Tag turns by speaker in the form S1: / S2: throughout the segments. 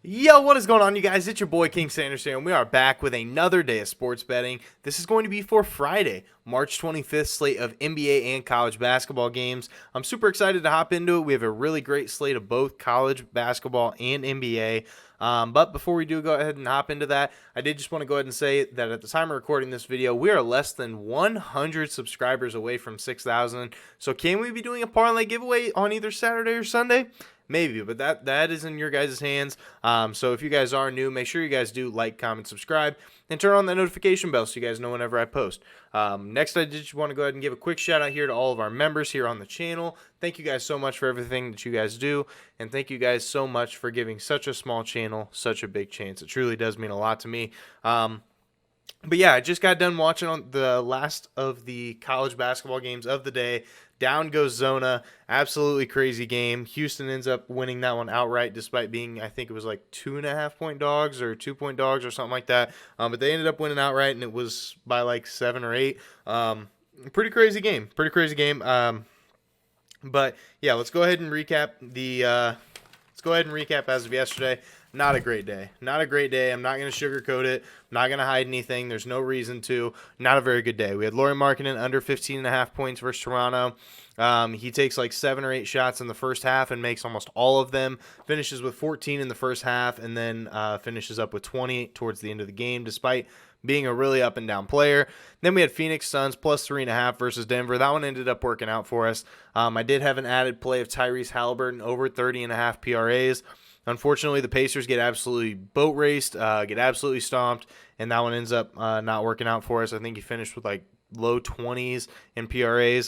S1: Yo, what is going on, you guys? It's your boy King Sanders here, and we are back with another day of sports betting. This is going to be for Friday, March 25th slate of NBA and college basketball games. I'm super excited to hop into it. We have a really great slate of both college basketball and NBA. But before we do go ahead and hop into that, I did just want to go ahead and say that at the time of recording this video, we are less than 100 subscribers away from 6,000. So can we be doing a parlay giveaway on either Saturday or Sunday? Maybe, but that is in your guys' hands. So if you guys are new, make sure you guys do like, comment, subscribe, and turn on that notification bell so you guys know whenever I post. Next, I just want to go ahead and give a quick shout out here to all of our members here on the channel. Thank you guys so much for everything that you guys do, and thank you guys so much for giving such a small channel such a big chance. It truly does mean a lot to me. But yeah, I just got done watching on the last of the college basketball games of the day. Down goes Zona. Absolutely crazy game. Houston ends up winning that one outright despite being, I think it was like 2.5-point dogs or 2-point dogs or something like that. But they ended up winning outright, and it was by like 7 or 8. Pretty crazy game. But yeah, let's go ahead and recap as of yesterday. Not a great day. Not a great day. I'm not going to sugarcoat it. I'm not going to hide anything. There's no reason to. Not a very good day. We had Lauri Markkanen under 15.5 points versus Toronto. He takes like 7 or 8 shots in the first half and makes almost all of them. Finishes with 14 in the first half and then finishes up with 20 towards the end of the game despite being a really up and down player. Then we had Phoenix Suns plus 3.5 versus Denver. That one ended up working out for us. I did have an added play of Tyrese Halliburton over 30.5 PRAs. Unfortunately, the Pacers get absolutely boat raced, get absolutely stomped, and that one ends up not working out for us. I think he finished with like low 20s in PRAs.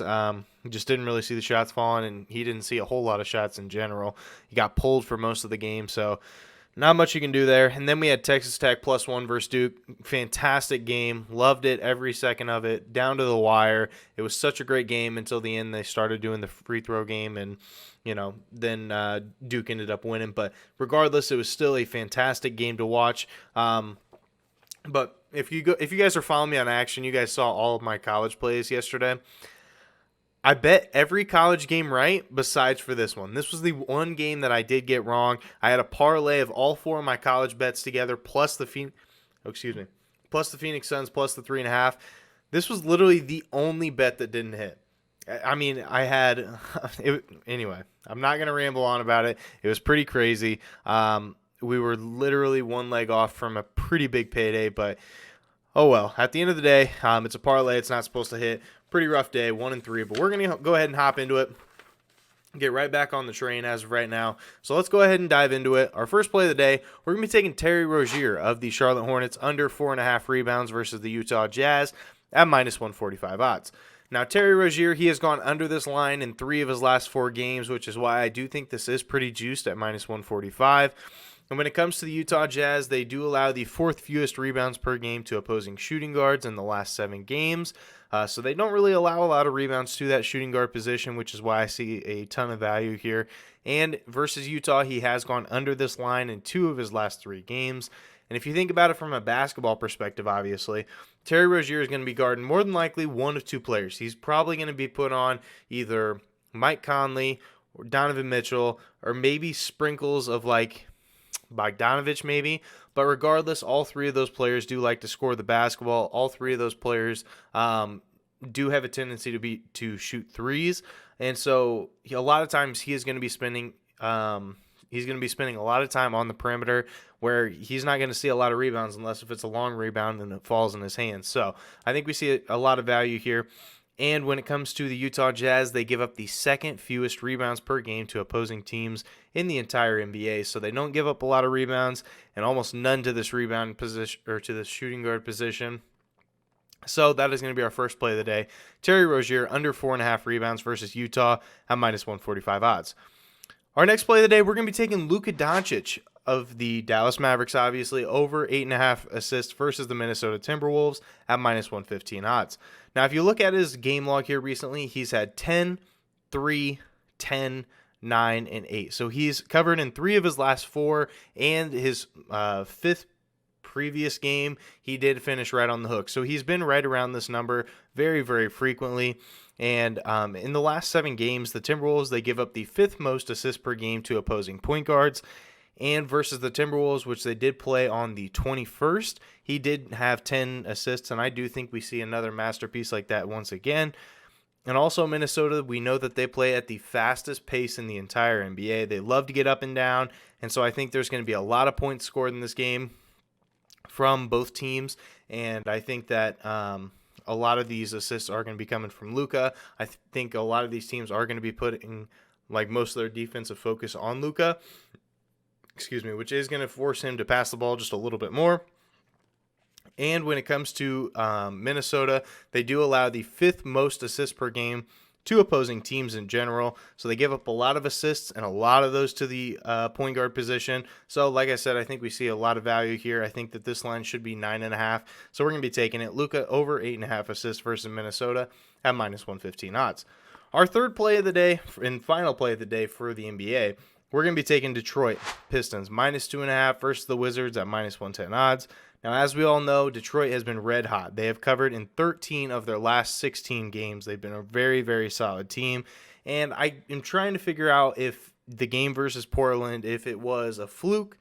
S1: Just didn't really see the shots falling, and he didn't see a whole lot of shots in general. He got pulled for most of the game, so not much you can do there. And then we had Texas Tech plus 1 versus Duke. Fantastic game. Loved it, every second of it, down to the wire. It was such a great game until the end. They started doing the free throw game, and then Duke ended up winning. But regardless, it was still a fantastic game to watch. But if you guys are following me on action, you guys saw all of my college plays yesterday. I bet every college game right besides for this one. This was the one game that I did get wrong. I had a parlay of all 4 of my college bets together plus the Phoenix Suns plus the 3.5. This was literally the only bet that didn't hit. I mean, I had it, anyway. I'm not going to ramble on about it. It was pretty crazy. We were literally one leg off from a pretty big payday, but oh well. At the end of the day, it's a parlay. It's not supposed to hit. Pretty rough day, 1-3, but we're going to go ahead and hop into it. Get right back on the train as of right now. So let's go ahead and dive into it. Our first play of the day, we're going to be taking Terry Rozier of the Charlotte Hornets under 4.5 rebounds versus the Utah Jazz at minus 145 odds. Now, Terry Rozier, he has gone under this line in 3 of his last 4 games, which is why I do think this is pretty juiced at minus 145. And when it comes to the Utah Jazz, they do allow the 4th fewest rebounds per game to opposing shooting guards in the last 7 games. So they don't really allow a lot of rebounds to that shooting guard position, which is why I see a ton of value here. And versus Utah, he has gone under this line in 2 of his last 3 games. And if you think about it from a basketball perspective, obviously, Terry Rozier is going to be guarding more than likely one of 2 players. He's probably going to be put on either Mike Conley or Donovan Mitchell, or maybe sprinkles of like Bogdanovich maybe. But regardless, all 3 of those players do like to score the basketball. All 3 of those players do have a tendency to shoot threes. And so a lot of times he is going to be spending a lot of time on the perimeter where he's not going to see a lot of rebounds unless if it's a long rebound and it falls in his hands. So I think we see a lot of value here. And when it comes to the Utah Jazz, they give up the 2nd fewest rebounds per game to opposing teams in the entire NBA. So they don't give up a lot of rebounds and almost none to this rebound position or to the shooting guard position. So that is going to be our first play of the day. Terry Rozier under 4.5 rebounds versus Utah at minus 145 odds. Our next play of the day, we're going to be taking Luka Doncic of the Dallas Mavericks, obviously, over 8.5 assists versus the Minnesota Timberwolves at minus 115 odds. Now, if you look at his game log here recently, he's had 10, 3, 10, 9, and 8. So he's covered in 3 of his last 4, and his 5th previous game, he did finish right on the hook. So he's been right around this number very, very frequently. And in the last 7 games, the Timberwolves, they give up the 5th most assists per game to opposing point guards. And versus the Timberwolves, which they did play on the 21st, he did have 10 assists, and I do think we see another masterpiece like that once again. And also Minnesota, we know that they play at the fastest pace in the entire NBA. They love to get up and down, and so I think there's going to be a lot of points scored in this game from both teams, and I think that a lot of these assists are going to be coming from Luka. I think a lot of these teams are going to be putting like most of their defensive focus on Luka, which is going to force him to pass the ball just a little bit more. And when it comes to Minnesota, they do allow the 5th most assists per game to opposing teams in general. So they give up a lot of assists and a lot of those to the point guard position. So like I said, I think we see a lot of value here. I think that this line should be 9.5. So we're going to be taking it. Luka over 8.5 assists versus Minnesota at -115 odds. Our third play of the day and final play of the day for the NBA, we're going to be taking Detroit Pistons -2.5 versus the Wizards at -110 odds. Now, as we all know, Detroit has been red hot. They have covered in 13 of their last 16 games. They've been a very, very solid team. And I am trying to figure out if the game versus Portland, if it was a fluke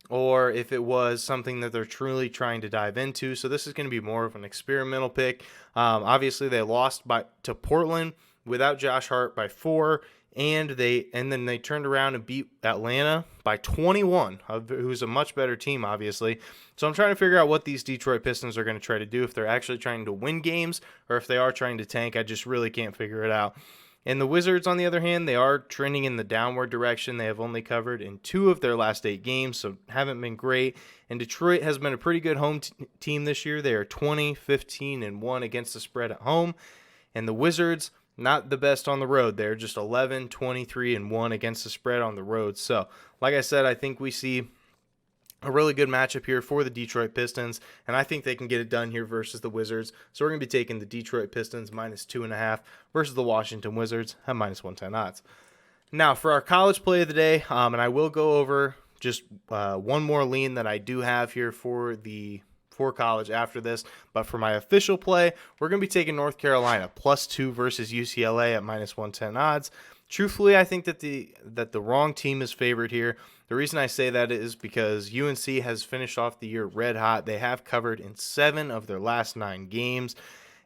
S1: or if it was something that they're truly trying to dive into. So this is going to be more of an experimental pick. Obviously, they lost to Portland without Josh Hart by 4. And then they turned around and beat Atlanta by 21, who's a much better team, obviously. So I'm trying to figure out what these Detroit Pistons are going to try to do, if they're actually trying to win games or if they are trying to tank. I just really can't figure it out. And the Wizards, on the other hand, they are trending in the downward direction. They have only covered in 2 of their last 8 games, so haven't been great. And Detroit has been a pretty good home team this year. They are 20-15-1 against the spread at home. And the Wizards, not the best on the road. They're just 11-23-1 against the spread on the road. So, like I said, I think we see a really good matchup here for the Detroit Pistons, and I think they can get it done here versus the Wizards. So we're going to be taking the Detroit Pistons -2.5 versus the Washington Wizards at -110 odds. Now, for our college play of the day, and I will go over just one more lean that I do have here for college after this, but for my official play, we're going to be taking North Carolina +2 versus UCLA at -110 odds. Truthfully, I think that the wrong team is favored here. The reason I say that is because UNC has finished off the year red hot. They have covered in 7 of their last 9 games,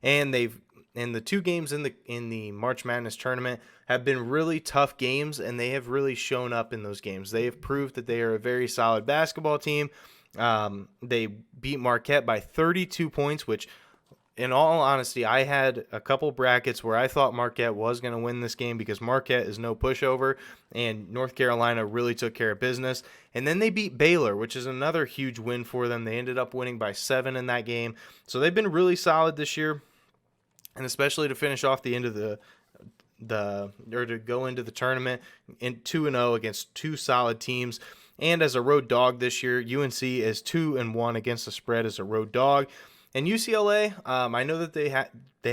S1: and the 2 games in the March Madness tournament have been really tough games, and they have really shown up in those games. They have proved that they are a very solid basketball team. They beat Marquette by 32 points, which, in all honesty, I had a couple brackets where I thought Marquette was going to win this game because Marquette is no pushover, and North Carolina really took care of business. And then they beat Baylor, which is another huge win for them. They ended up winning by 7 in that game. So they've been really solid this year, and especially to finish off the end of to go into the tournament in 2-0 against 2 solid teams. And as a road dog this year, UNC is 2-1 against the spread as a road dog. And UCLA, I know that they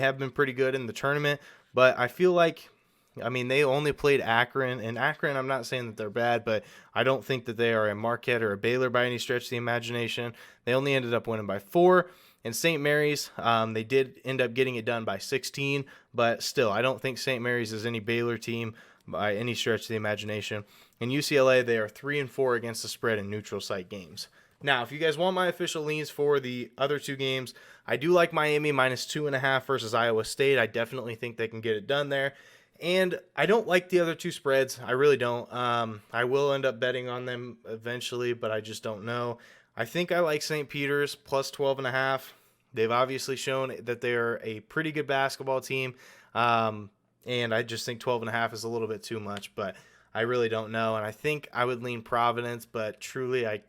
S1: have been pretty good in the tournament, but I feel like, they only played Akron. And Akron, I'm not saying that they're bad, but I don't think that they are a Marquette or a Baylor by any stretch of the imagination. They only ended up winning by 4. And St. Mary's, they did end up getting it done by 16, but still, I don't think St. Mary's is any Baylor team by any stretch of the imagination. In UCLA, they are 3-4 against the spread in neutral site games. Now, if you guys want my official leans for the other 2 games, I do like Miami -2.5 versus Iowa State. I definitely think they can get it done there. And I don't like the other 2 spreads. I really don't. I will end up betting on them eventually, but I just don't know. I think I like St. Peter's +12.5. They've obviously shown that they are a pretty good basketball team. And I just think 12.5 is a little bit too much, but I really don't know. And I think I would lean Providence, but truly I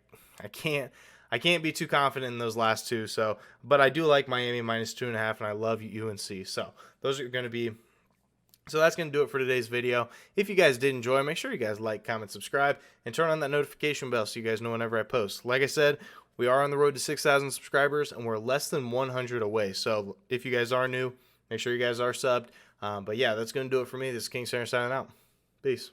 S1: can't be too confident in those last 2. So, but I do like Miami -2.5, and I love UNC. So those are going to be. So that's going to do it for today's video. If you guys did enjoy, make sure you guys like, comment, subscribe, and turn on that notification bell so you guys know whenever I post. Like I said, we are on the road to 6,000 subscribers, and we're less than 100 away. So if you guys are new, make sure you guys are subbed. But yeah, that's going to do it for me. This is King Center signing out. Peace.